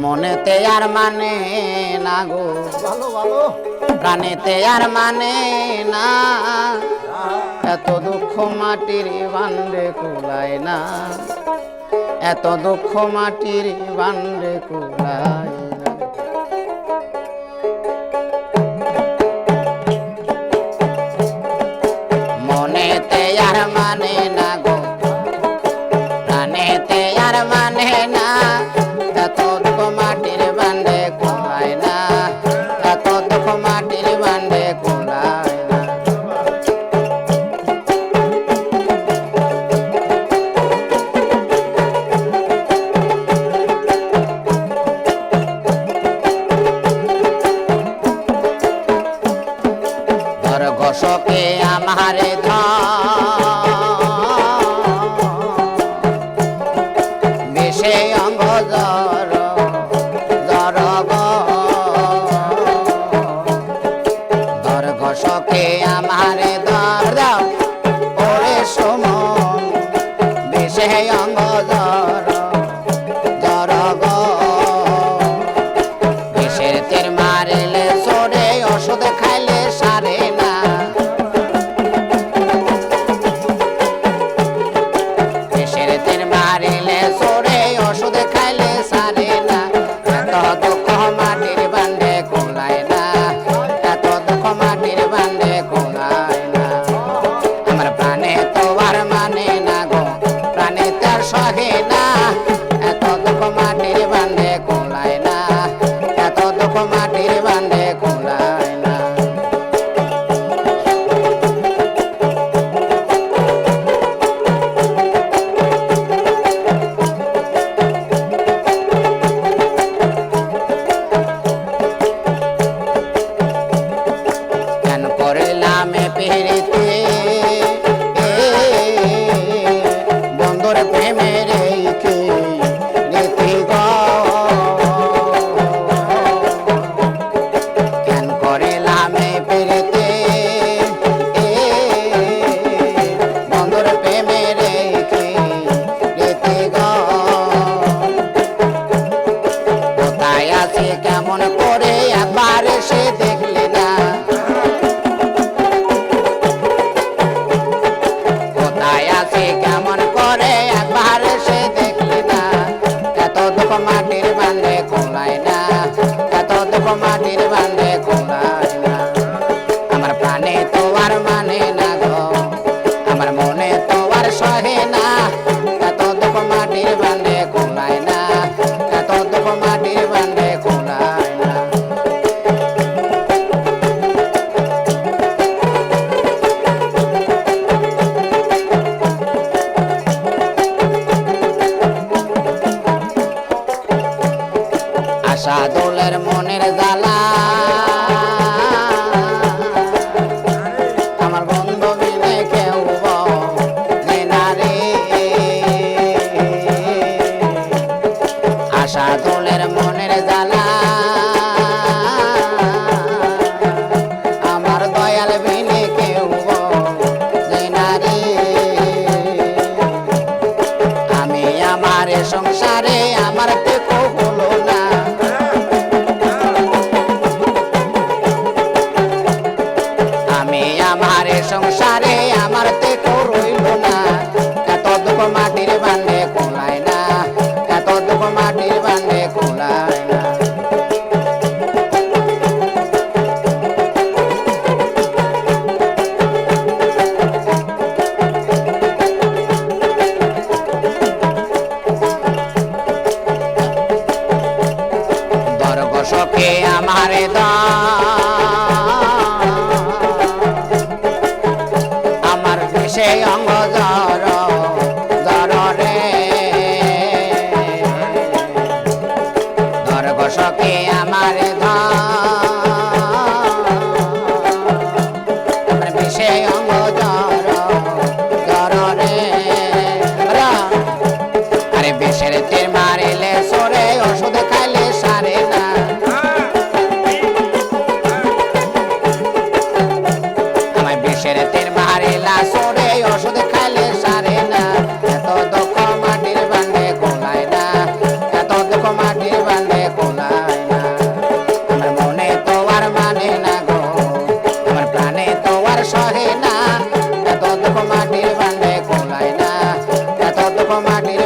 মনেতে আর মানে না গো, ভালো ভালো প্রাণেতে আর মানে না, এত দুঃখ মাটির বান্ডে কুলায় না, এত দুঃখ মাটির বান্ডে কুলায় না। মনেতে আর মানে না গো, প্রাণেতে আর মানে না, এত দুঃখ মাটির বান্ডে কুলায় না, এত দুঃখ মাটির বান্ডে কুলায় না। ধর ঘোষকে আমারে বিষে অঙ্গ জর জর ধর ঘোষকে আমারে ধর দাও ওরে সমন বিষে অঙ্গ জর জর বিষের তের মারিলে সরে ওষুধ খাইলে সারে না, বিষের তের মারিলে সরে ওষুধ খাইলে সারে না, এত দুঃখ মাটির বান্ডে কুলায় না, এত দুঃখ মাটির বান্ডে কুলায় না। আমার প্রাণে তো আর মানে না গো, প্রাণে তার সহে না, এত দুঃখ মাটির বান্ডে কুলায় না, এত দুঃখ মাটির বান্ডে কুলায় না। কেন করিলাম পিড়িতে বন্ধুর প্রেমে রেখে রীতি গো, কেন করিলাম পিড়িতে বন্ধুর প্রেমে রেখে রীতি গো। কোথায় আছে কেমন করে একবার সে দেখলে না, কোথায় আছে কেমন করে একবার সে দেখলে না, এত দুঃখ মাটির বান্ডে কুলায় না, এত দুঃখ মাটির বান্ডে কুলায় না। আমার প্রাণে তো আর মানে না গো, আমার মনে তো আর সহে না, এত দুঃখ মাটির বান্ডে কুলায় না, এত দুঃখ মাটির বান্ডে কুলায় না। আশা দোলের মনের জ্বালা, আমার বন্ধু বিনে কেউ বোঝে না রে, আশা দোলের মনের জ্বালা, আমার দয়াল বিনে কেউ বোঝে না রে। আমি আমার সংসারে আমার দেখো হলো না, আমি আমার সংসারে আমার দেখো রইল না, এত দুঃখ মাটির বান্ডে কুলায় না, এত দুঃখ মাটির বান্ডে কুলায় না। ধর ঘোষকে আমারে আমার বিষে অঙ্গ জর জর রে, ধর ঘোষকে আমারে আমার বিষে অঙ্গ জর জর রে। আরে বিষের তীর মারিলে সরে ওষুধ খাইলে সারে না, আমায় বিষের তীর মারিলা সরে ওষুধ খাইলে সারে না, এত দুঃখ মাটির বান্ডে কুলায় না, এত দুঃখ মাটির বান্ডে দুঃখ মাটির